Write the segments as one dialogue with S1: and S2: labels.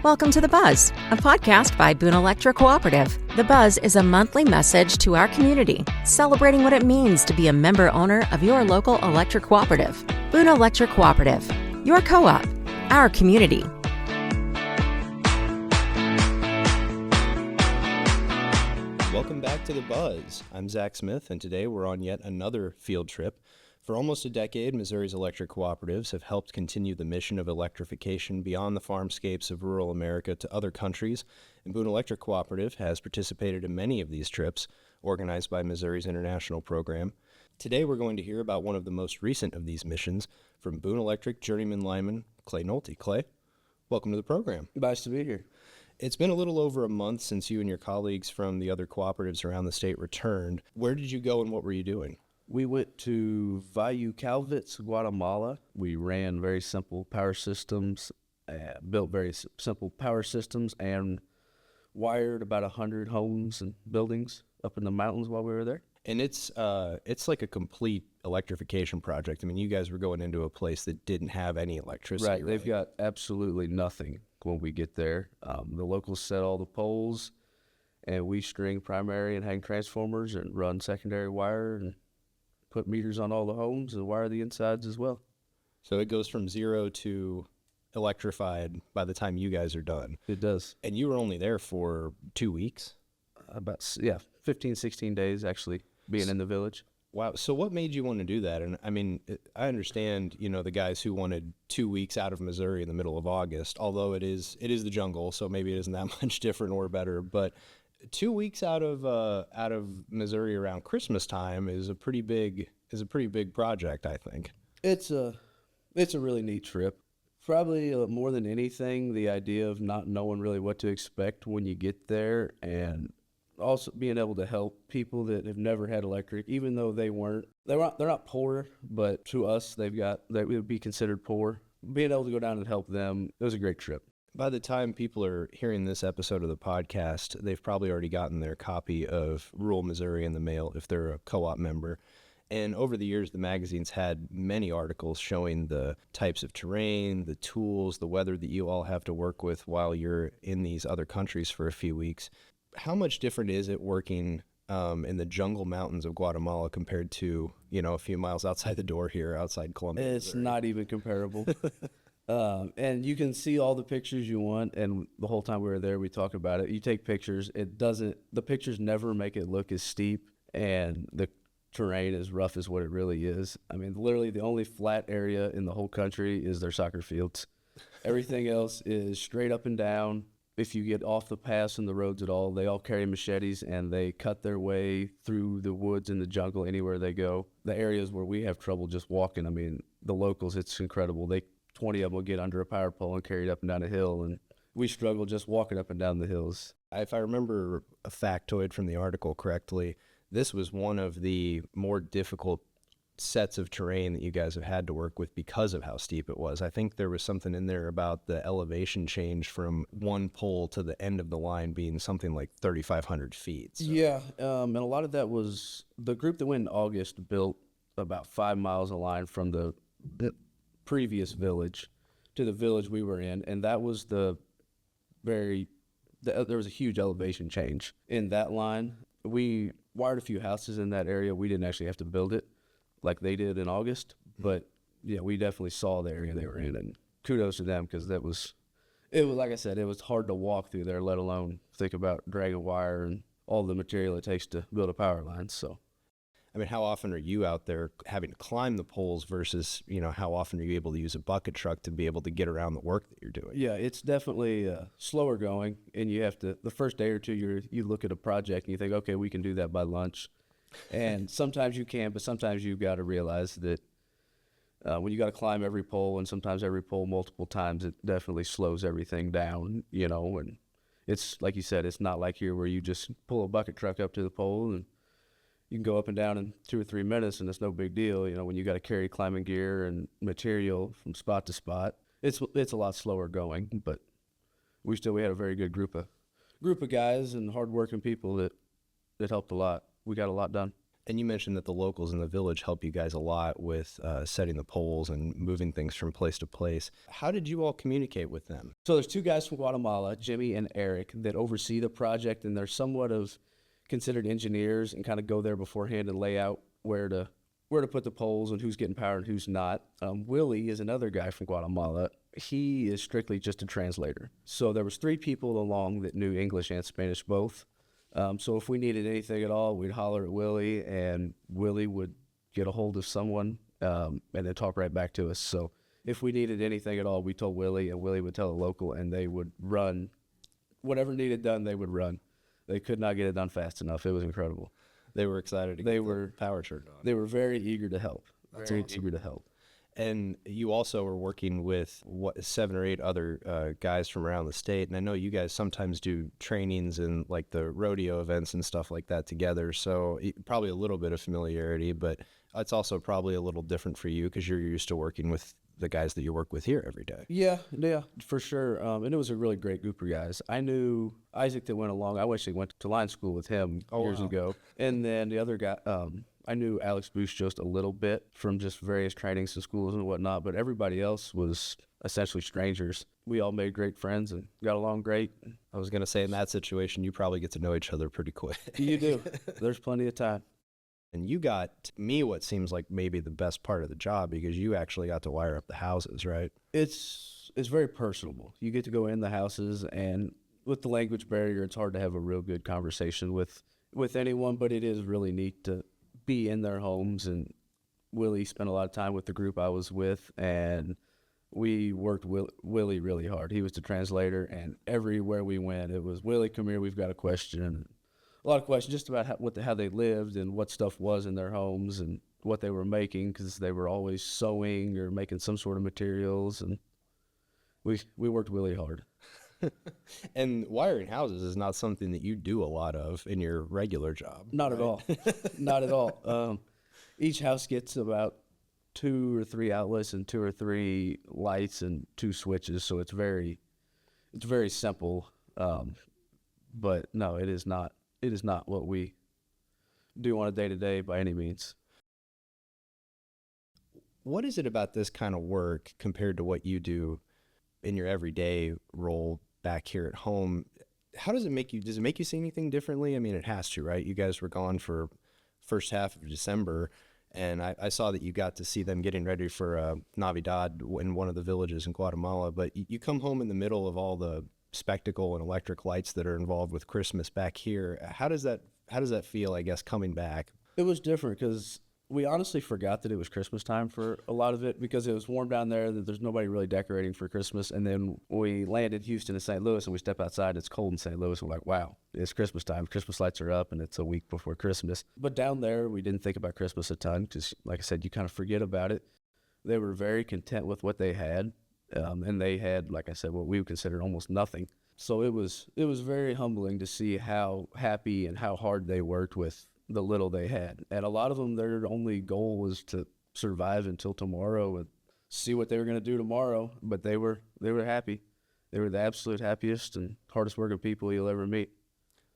S1: Welcome to The Buzz, a podcast by Boone Electric Cooperative. The Buzz is a monthly message to our community, celebrating what it means to be a member owner of your local electric cooperative. Boone Electric Cooperative, your co-op, our community.
S2: Welcome back to The Buzz. I'm Zach Smith, and today we're on yet another field trip. For almost a decade, Missouri's electric cooperatives have helped continue the mission of electrification beyond the farmscapes of rural America to other countries, and Boone Electric Cooperative has participated in many of these trips, organized by Missouri's international program. Today we're going to hear about one of the most recent of these missions from Boone Electric Journeyman lineman Clay Nolte. Clay, welcome to the program.
S3: Nice to be here.
S2: It's been a little over a month since you and your colleagues from the other cooperatives around the state returned. Where did you go and what were you doing?
S3: We went to Viucalvitz, Guatemala. We ran very simple power systems, built very simple power systems, and wired about 100 homes and buildings up in the mountains while we were there.
S2: And it's like a complete electrification project. I mean, you guys were going into a place that didn't have any electricity.
S3: Right. They've got absolutely nothing when we get there. The locals set all the poles, and we string primary and hang transformers and run secondary wire and put meters on all the homes and wire the insides as well.
S2: So it goes from zero to electrified by the time you guys are done.
S3: It does.
S2: And you were only there for 2 weeks?
S3: 15, 16 days actually being in the village.
S2: Wow. So what made you want to do that? And I mean, I understand, the guys who wanted 2 weeks out of Missouri in the middle of August, although it is the jungle, so maybe it isn't that much different or better, but 2 weeks out of Missouri around Christmas time is a pretty big project, I think.
S3: It's a really neat trip. Probably more than anything, the idea of not knowing really what to expect when you get there, and also being able to help people that have never had electric, even though they're not poor, but to us they would be considered poor. Being able to go down and help them, it was a great trip.
S2: By the time people are hearing this episode of the podcast, they've probably already gotten their copy of Rural Missouri in the mail if they're a co-op member. And over the years, the magazine's had many articles showing the types of terrain, the tools, the weather that you all have to work with while you're in these other countries for a few weeks. How much different is it working in the jungle mountains of Guatemala compared to, a few miles outside the door here, outside Columbia?
S3: It's not even comparable. And you can see all the pictures you want, and the whole time we were there, we talk about it. You take pictures, the pictures never make it look as steep, and the terrain as rough as what it really is. I mean, literally the only flat area in the whole country is their soccer fields. Everything else is straight up and down. If you get off the paths and the roads at all, they all carry machetes, and they cut their way through the woods and the jungle anywhere they go. The areas where we have trouble just walking, I mean, the locals, it's incredible. 20 of them will get under a power pole and carry it up and down a hill, and we struggle just walking up and down the hills.
S2: If I remember a factoid from the article correctly, this was one of the more difficult sets of terrain that you guys have had to work with because of how steep it was. I think there was something in there about the elevation change from one pole to the end of the line being something like 3,500 feet. So.
S3: Yeah, and a lot of that was the group that went in August built about 5 miles of line from the previous village to the village we were in, and that was there was a huge elevation change in that line. We wired a few houses in that area. We didn't actually have to build it like they did in August, but yeah, we definitely saw the area they were in, and kudos to them, because it was like I said, it was hard to walk through there, let alone think about dragging wire and all the material it takes to build a power line. So
S2: I mean, how often are you out there having to climb the poles versus, how often are you able to use a bucket truck to be able to get around the work that you're doing?
S3: Yeah, it's definitely slower going, and you have to, the first day or two, you look at a project and you think, okay, we can do that by lunch. And sometimes you can, but sometimes you've got to realize that when you got to climb every pole, and sometimes every pole multiple times, it definitely slows everything down, and it's, like you said, it's not like here where you just pull a bucket truck up to the pole and you can go up and down in 2 or 3 minutes, and it's no big deal. When you got to carry climbing gear and material from spot to spot, it's a lot slower going. But we had a very good group of guys and hardworking people that helped a lot. We got a lot done.
S2: And you mentioned that the locals in the village help you guys a lot with setting the poles and moving things from place to place. How did you all communicate with them?
S3: So there's two guys from Guatemala, Jimmy and Eric, that oversee the project, and they're somewhat of considered engineers and kind of go there beforehand and lay out where to put the poles and who's getting power and who's not. Willie is another guy from Guatemala. He is strictly just a translator. So there was 3 people along that knew English and Spanish both. So if we needed anything at all, we'd holler at Willie, and Willie would get a hold of someone and then talk right back to us. So if we needed anything at all, we told Willie, and Willie would tell a local, and they would run. Whatever needed done, they would run. They could not get it done fast enough. It was incredible.
S2: They were excited to get the power turned on.
S3: They were very eager to help. Eager to help.
S2: And you also were working with 7 or 8 other guys from around the state. And I know you guys sometimes do trainings and like the rodeo events and stuff like that together. So probably a little bit of familiarity, but it's also probably a little different for you because you're used to working with the guys that you work with here every day.
S3: Yeah, for sure. And it was a really great group of guys. I knew Isaac that went along. I actually went to line school with him years ago. And then the other guy, I knew Alex Bush just a little bit from just various trainings and schools and whatnot, but everybody else was essentially strangers. We all made great friends and got along great.
S2: I was going to say, in that situation, you probably get to know each other pretty quick.
S3: You do. There's plenty of time.
S2: And you got me what seems like maybe the best part of the job because you actually got to wire up the houses, right?
S3: It's very personable. You get to go in the houses, and with the language barrier, it's hard to have a real good conversation with anyone, but it is really neat to be in their homes. And Willie spent a lot of time with the group I was with, and we worked Willie really hard. He was the translator, and everywhere we went, it was, Willie, come here, we've got a question. A lot of questions just about how they lived and what stuff was in their homes and what they were making, because they were always sewing or making some sort of materials, and we worked really hard.
S2: And wiring houses is not something that you do a lot of in your regular job.
S3: Not
S2: right?
S3: at all. Not at all. Each house gets about 2 or 3 outlets and 2 or 3 lights and 2 switches, so it's very simple. But no, it is not. It is not what we do on a day-to-day by any means.
S2: What is it about this kind of work compared to what you do in your everyday role back here at home? How does it make you see anything differently? I mean, it has to, right? You guys were gone for first half of December, and I saw that you got to see them getting ready for Navidad in one of the villages in Guatemala, but you come home in the middle of all the spectacle and electric lights that are involved with Christmas back here. How does that feel, I guess, coming back?
S3: It was different because we honestly forgot that it was Christmas time for a lot of it, because it was warm down there, that there's nobody really decorating for Christmas. And then we landed Houston and St. Louis, and we step outside, it's cold in St. Louis. We're like, wow, it's Christmas time. Christmas lights are up, and it's a week before Christmas. But down there, we didn't think about Christmas a ton because, like I said, you kind of forget about it. They were very content with what they had. And they had, like I said, what we would consider almost nothing. So it was very humbling to see how happy and how hard they worked with the little they had. And a lot of them, their only goal was to survive until tomorrow and see what they were going to do tomorrow. But they were happy. They were the absolute happiest and hardest working people you'll ever meet.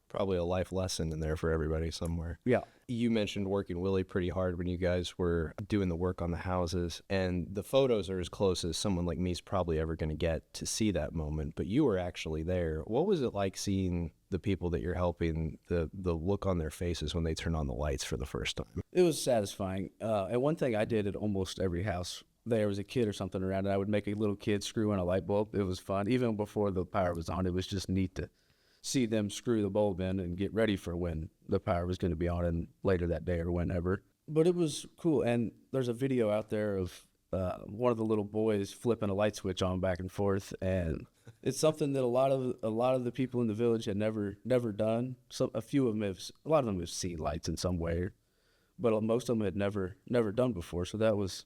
S2: Probably a life lesson in there for everybody somewhere.
S3: Yeah.
S2: You mentioned working Willie pretty hard when you guys were doing the work on the houses, and the photos are as close as someone like me is probably ever going to get to see that moment, but you were actually there. What was it like seeing the people that you're helping, the look on their faces when they turn on the lights for the first time?
S3: It was satisfying. And one thing I did at almost every house, there was a kid or something around, and I would make a little kid screw in a light bulb. It was fun. Even before the power was on, it was just neat to see them screw the bulb in and get ready for when the power was going to be on, and later that day or whenever. But it was cool. And there's a video out there of one of the little boys flipping a light switch on back and forth, and it's something that a lot of the people in the village had never done. So a lot of them have seen lights in some way, but most of them had never done before. So it was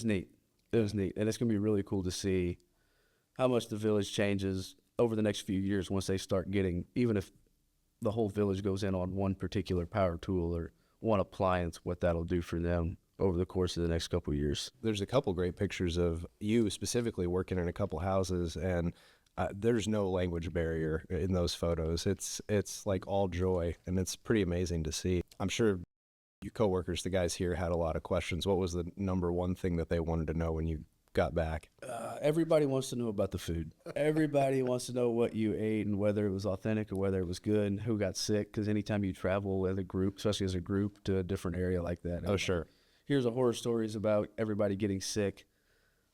S3: neat. It was neat, and it's gonna be really cool to see how much the village changes over the next few years once they start getting, even if the whole village goes in on one particular power tool or one appliance, what that'll do for them over the course of the next couple of years.
S2: There's a couple great pictures of you specifically working in a couple houses, and there's no language barrier in those photos. It's like all joy, and it's pretty amazing to see. I'm sure your coworkers, the guys here, had a lot of questions. What was the number one thing that they wanted to know when you got back?
S3: Everybody wants to know about the food. Everybody wants to know what you ate and whether it was authentic or whether it was good and who got sick. Because anytime you travel with a group, especially as a group, to a different area like that.
S2: Oh, sure.
S3: Here's a horror stories about everybody getting sick.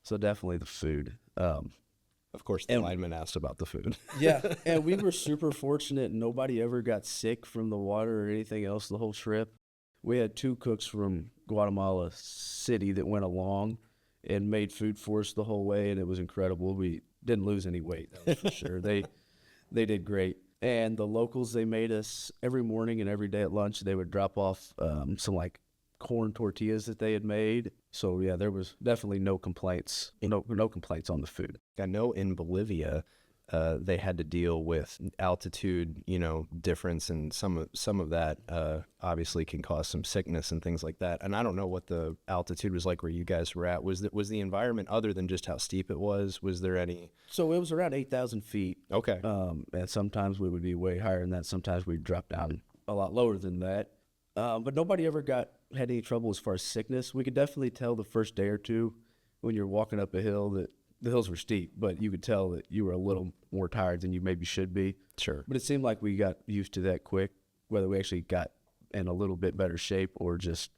S3: So definitely the food.
S2: Of course, the lineman asked about the food.
S3: Yeah, and we were super fortunate. Nobody ever got sick from the water or anything else the whole trip. We had 2 cooks from Guatemala City that went along and made food for us the whole way, and it was incredible. We didn't lose any weight, that was for sure. They did great. And the locals, they made us every morning and every day at lunch, they would drop off some like corn tortillas that they had made. So yeah, there was definitely no complaints. No complaints on the food.
S2: I know in Bolivia, they had to deal with altitude, difference, and some of that obviously can cause some sickness and things like that. And I don't know what the altitude was like where you guys were at. Was the environment, other than just how steep it was there any?
S3: So it was around 8,000 feet.
S2: Okay.
S3: And sometimes we would be way higher than that. Sometimes we'd drop down a lot lower than that. But nobody ever had any trouble as far as sickness. We could definitely tell the first day or two when you're walking up a hill that the hills were steep, but you could tell that you were a little more tired than you maybe should be.
S2: Sure.
S3: But it seemed like we got used to that quick, whether we actually got in a little bit better shape or just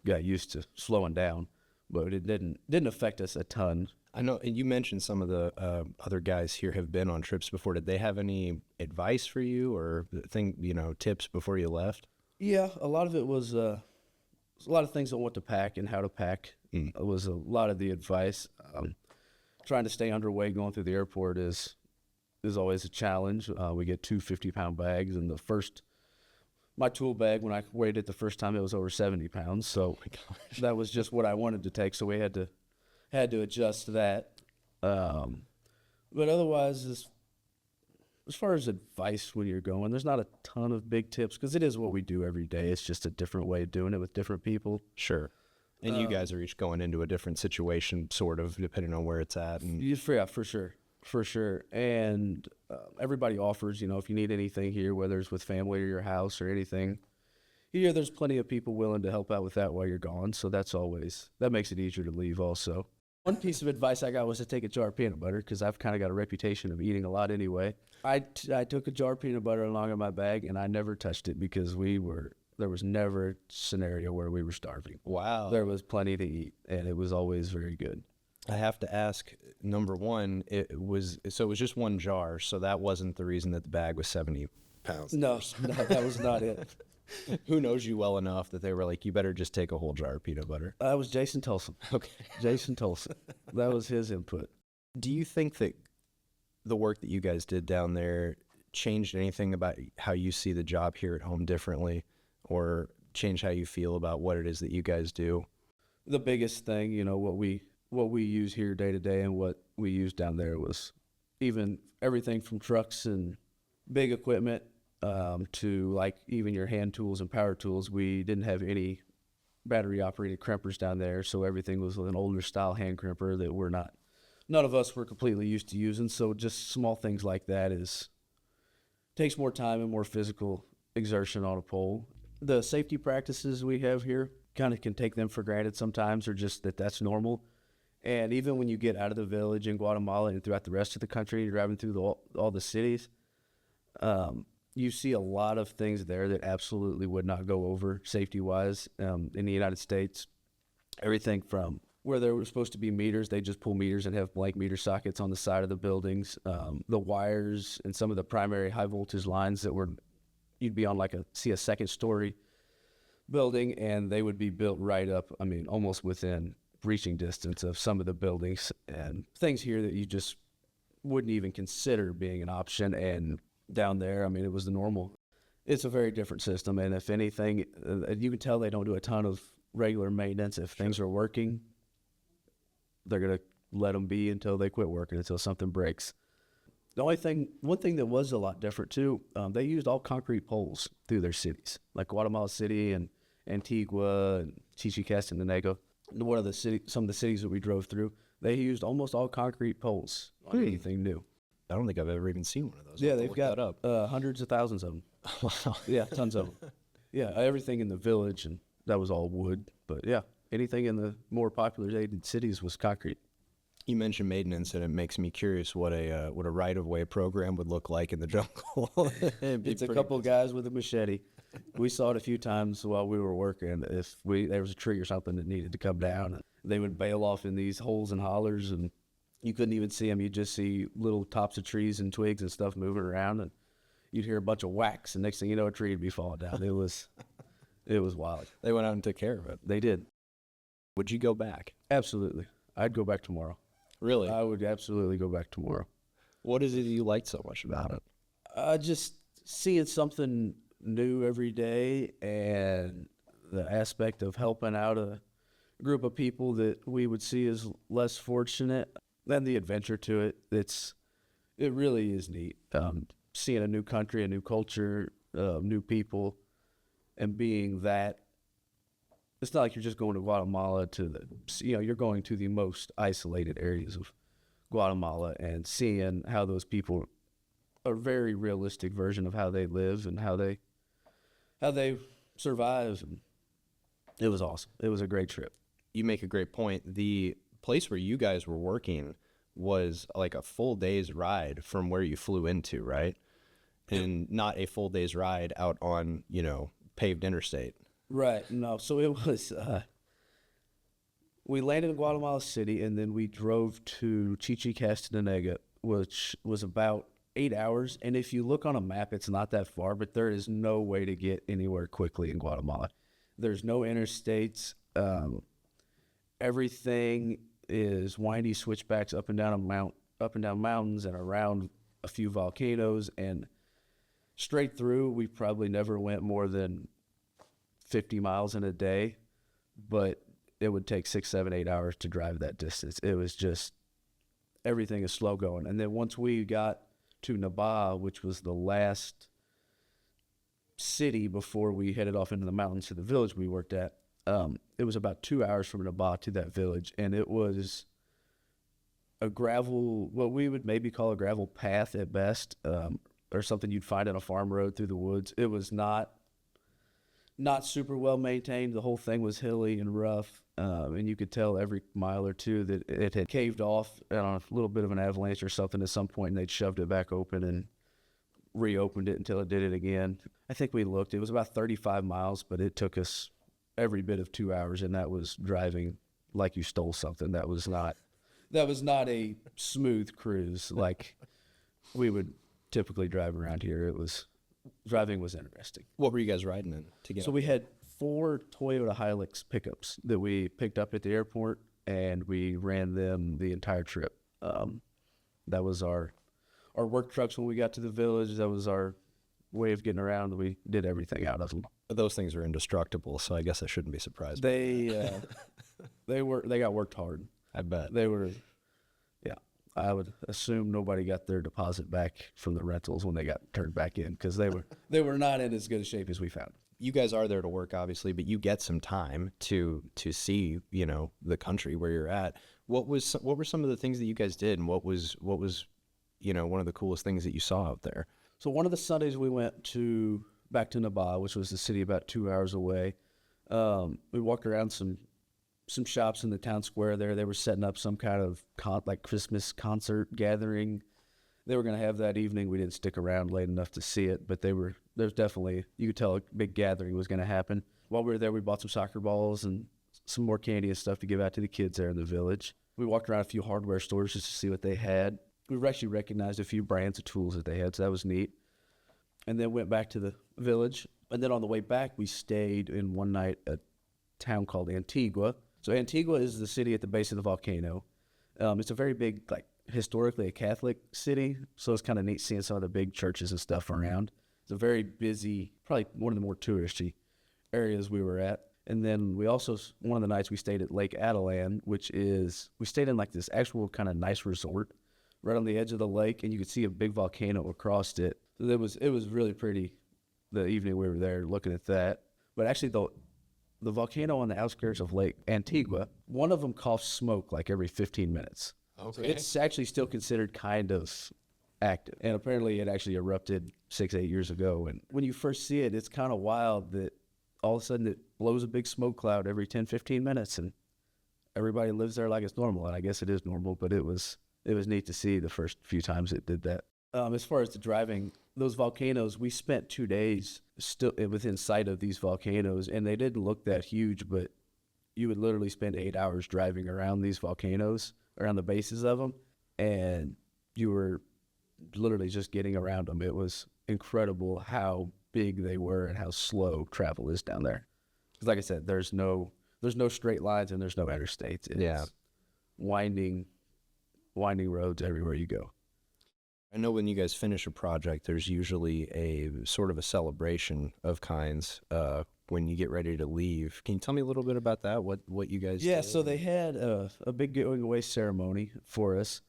S3: got used to slowing down. But it didn't affect us a ton.
S2: I know, and you mentioned some of the other guys here have been on trips before. Did they have any advice for you or tips before you left?
S3: Yeah, a lot of it was a lot of things on what to pack and how to pack. It was a lot of the advice. Trying to stay underweight going through the airport is always a challenge. We get 2 50-pound bags, and my tool bag, when I weighed it the first time, it was over 70 pounds. So that was just what I wanted to take. So we had to adjust that. But otherwise, as far as advice when you're going, there's not a ton of big tips because it is what we do every day. It's just a different way of doing it with different people.
S2: Sure. And you guys are each going into a different situation, sort of, depending on where it's at. And
S3: yeah, for sure. And everybody offers, if you need anything here, whether it's with family or your house or anything, here there's plenty of people willing to help out with that while you're gone. So that makes it easier to leave also. One piece of advice I got was to take a jar of peanut butter because I've kind of got a reputation of eating a lot anyway. I took a jar of peanut butter along in my bag, and I never touched it because there was never a scenario where we were starving.
S2: Wow.
S3: There was plenty to eat, and it was always very good.
S2: I have to ask, number one, it was just one jar, so that wasn't the reason that the bag was 70 pounds.
S3: No, that was not it.
S2: Who knows you well enough that they were like, you better just take a whole jar of peanut butter?
S3: That was Jason Tolson.
S2: Okay.
S3: Jason Tolson. That was his input.
S2: Do you think that the work that you guys did down there changed anything about how you see the job here at home differently, or change how you feel about what it is that you guys do?
S3: The biggest thing, what we use here day to day and what we used down there was even everything from trucks and big equipment to like even your hand tools and power tools. We didn't have any battery operated crimpers down there, so everything was an older style hand crimper that none of us were completely used to using. So just small things like that takes more time and more physical exertion on a pole. The safety practices we have here kind of can take them for granted sometimes, or just that's normal. And even when you get out of the village in Guatemala and throughout the rest of the country, you're driving through all the cities, you see a lot of things there that absolutely would not go over safety-wise in the United States. Everything from where there were supposed to be meters, they just pull meters and have blank meter sockets on the side of the buildings. The wires and some of the primary high-voltage lines that you'd be on see a second-story building, and they would be built right up, almost within reaching distance of some of the buildings, and things here that you just wouldn't even consider being an option. And down there, it was the normal. It's a very different system, and if anything, you can tell they don't do a ton of regular maintenance. If things are working, they're going to let them be until they quit working, until something breaks. One thing that was a lot different too, they used all concrete poles through their cities, like Guatemala City and Antigua and Chichicastenango. Some of the cities that we drove through, they used almost all concrete poles on anything new.
S2: I don't think I've ever even seen one of those.
S3: Yeah,
S2: I'll have to
S3: they've
S2: look
S3: got
S2: that up.
S3: hundreds of thousands of them.
S2: Wow.
S3: Yeah, tons of them. Yeah, everything in the village, and that was all wood. But yeah, anything in the more populated cities was concrete.
S2: You mentioned maintenance, and it makes me curious what a right-of-way program would look like in the jungle.
S3: It's a couple guys with a machete. We saw it a few times while we were working. If there was a tree or something that needed to come down, they would bail off in these holes and hollers, and you couldn't even see them. You'd just see little tops of trees and twigs and stuff moving around, and you'd hear a bunch of whacks, and next thing you know, a tree would be falling down. It was wild.
S2: They went out and took care of it.
S3: They did.
S2: Would you go back?
S3: Absolutely. I'd go back tomorrow.
S2: Really?
S3: I would absolutely go back tomorrow.
S2: What is it you liked so much about it?
S3: Just seeing something new every day, and the aspect of helping out a group of people that we would see as less fortunate, and the adventure to it. It really is neat. Seeing a new country, a new culture, new people, and being that. It's not like you're just going to Guatemala you're going to the most isolated areas of Guatemala and seeing how those people, a very realistic version of how they live and how they survive. And it was awesome. It was a great trip.
S2: You make a great point. The place where you guys were working was like a full day's ride from where you flew into, right? And not a full day's ride out on, paved interstate.
S3: Right. No. So it was, we landed in Guatemala City, and then we drove to Chichicastenanega, which was about 8 hours. And if you look on a map, it's not that far, but there is no way to get anywhere quickly in Guatemala. There's no interstates. Everything is windy switchbacks up and down mountains and around a few volcanoes, and straight through. We probably never went more than 50 miles in a day, but it would take 6, 7, 8 hours to drive that distance. It was just, everything is slow going. And then once we got to Naba, which was the last city before we headed off into the mountains to the village we worked at, it was about 2 hours from Naba to that village, and it was a what we would maybe call a gravel path at best, or something you'd find on a farm road through the woods. It was not super well maintained. The whole thing was hilly and rough, and you could tell every mile or two that it had caved off on a little bit of an avalanche or something at some point, and they'd shoved it back open and reopened it until it did it again. I think we looked. It was about 35 miles, but it took us every bit of 2 hours, and that was driving like you stole something. That was not a smooth cruise like we would typically drive around here. Driving was interesting.
S2: What were you guys riding in to get?
S3: So we had 4 Toyota Hilux pickups that we picked up at the airport, and we ran them the entire trip. That was our work trucks when we got to the village. That was our way of getting around. We did everything out of them.
S2: Those things are indestructible, so I guess I shouldn't be surprised.
S3: They got worked hard.
S2: I bet.
S3: They were, yeah. I would assume nobody got their deposit back from the rentals when they got turned back in, because they were not in as good a shape as we found.
S2: You guys are there to work, obviously, but you get some time to see, the country where you're at. What were some of the things that you guys did, and what was one of the coolest things that you saw out there?
S3: So one of the Sundays we went back to Naba, which was the city about 2 hours away. We walked around some shops in the town square there. They were setting up some kind of Christmas concert gathering. They were going to have that evening. We didn't stick around late enough to see it, but there's definitely, you could tell a big gathering was going to happen. While we were there, we bought some soccer balls and some more candy and stuff to give out to the kids there in the village. We walked around a few hardware stores just to see what they had. We actually recognized a few brands of tools that they had, so that was neat. And then went back to the village. And then on the way back, we stayed in one night at a town called Antigua. So Antigua is the city at the base of the volcano. It's a very big, historically a Catholic city, so it's kind of neat seeing some of the big churches and stuff around. It's a very busy, probably one of the more touristy areas we were at. And then we also, one of the nights we stayed at Lake Adelan, we stayed in this actual kind of nice resort right on the edge of the lake, and you could see a big volcano across it. So it was really pretty the evening we were there looking at that. But actually, the volcano on the outskirts of Lake Antigua, one of them coughs smoke every 15 minutes.
S2: Okay.
S3: So it's actually still considered kind of active. And apparently it actually erupted 6-8 years ago. And when you first see it, it's kind of wild that all of a sudden it blows a big smoke cloud every 10-15 minutes, and everybody lives there like it's normal. And I guess it is normal, but it was neat to see the first few times it did that. As far as the driving, those volcanoes, we spent 2 days still within sight of these volcanoes, and they didn't look that huge, but you would literally spend 8 hours driving around these volcanoes, around the bases of them, and you were literally just getting around them. It was incredible how big they were and how slow travel is down there. Because like I said, there's no straight lines and there's no interstates. It's winding roads everywhere you go.
S2: I know when you guys finish a project, there's usually a sort of a celebration of kinds when you get ready to leave. Can you tell me a little bit about that? What you guys did?
S3: So they had a big going away ceremony for us,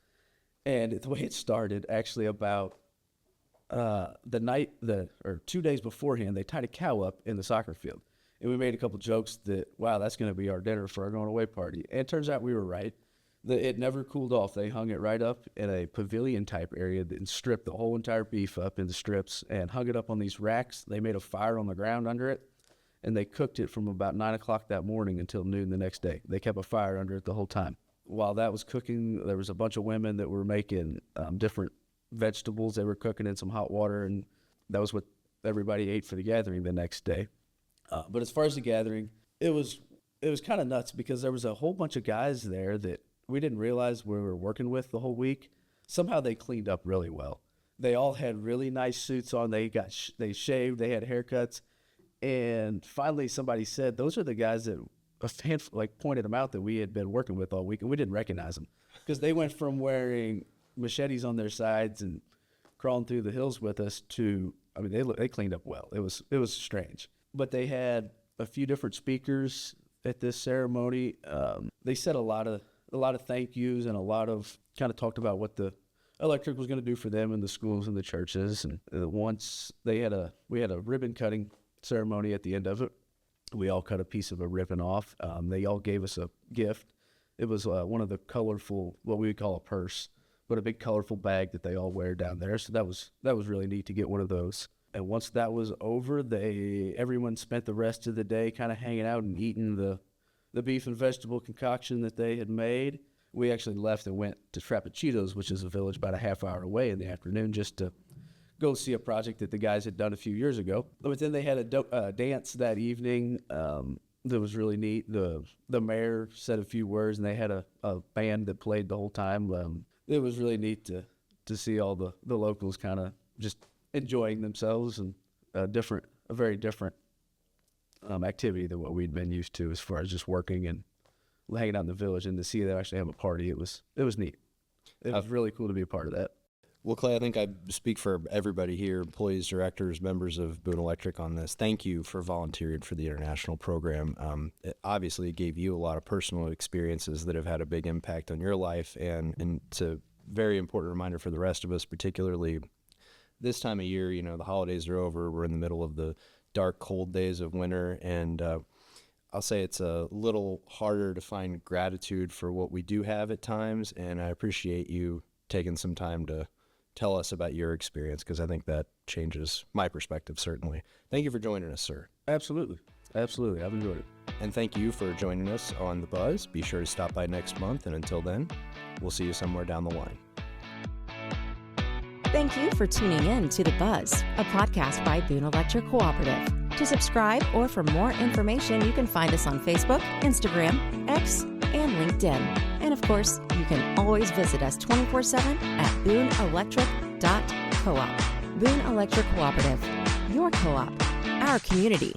S3: and the way it started, actually about 2 days beforehand, they tied a cow up in the soccer field, and we made a couple jokes that, wow, that's going to be our dinner for our going away party. And it turns out we were right. It never cooled off. They hung it right up in a pavilion type area and stripped the whole entire beef up into strips and hung it up on these racks. They made a fire on the ground under it, and they cooked it from about 9 o'clock that morning until noon the next day. They kept a fire under it the whole time. While that was cooking, there was a bunch of women that were making different vegetables. They were cooking in some hot water, and that was what everybody ate for the gathering the next day. But as far as the gathering, it was kind of nuts because there was a whole bunch of guys there that we didn't realize we were working with the whole week. Somehow they cleaned up really well. They all had really nice suits on. They shaved. They had haircuts. And finally somebody said, those are the guys that a fan pointed them out that we had been working with all week, and we didn't recognize them because they went from wearing machetes on their sides and crawling through the hills with us to, I mean, they cleaned up well. It was strange. But they had a few different speakers at this ceremony. They said a lot of thank yous and a lot of kind of talked about what the electric was going to do for them in the schools and the churches. And once we had a ribbon cutting ceremony at the end of it. We all cut a piece of a ribbon off. They all gave us a gift. It was one of the colorful, what we would call a purse, but a big colorful bag that they all wear down there. So that was really neat to get one of those. And once that was over, everyone spent the rest of the day kind of hanging out and eating the beef and vegetable concoction that they had made. We actually left and went to Frappuccino's, which is a village about a half hour away in the afternoon, just to go see a project that the guys had done a few years ago. But then they had a dance that evening that was really neat. The mayor said a few words, and they had a band that played the whole time. It was really neat to see all the locals kind of just enjoying themselves, and a very different activity than what we'd been used to as far as just working and hanging out in the village, and to see them actually have a party, it was neat. It was really cool to be a part of that.
S2: Well, Clay, I think I speak for everybody here, employees, directors, members of Boone Electric on this. Thank you for volunteering for the international program. It obviously gave you a lot of personal experiences that have had a big impact on your life, and it's a very important reminder for the rest of us, particularly this time of year. You know, the holidays are over. We're in the middle of the dark, cold days of winter, and I'll say it's a little harder to find gratitude for what we do have at times, and I appreciate you taking some time to tell us about your experience, because I think that changes my perspective, certainly. Thank you for joining us, sir.
S3: Absolutely. Absolutely. I've enjoyed it.
S2: And thank you for joining us on The Buzz. Be sure to stop by next month, and until then, we'll see you somewhere down the line.
S1: Thank you for tuning in to The Buzz, a podcast by Boone Electric Cooperative. To subscribe or for more information, you can find us on Facebook, Instagram, X, and LinkedIn. And of course, you can always visit us 24/7 at booneelectric.coop. Boone Electric Cooperative, your co-op, our community.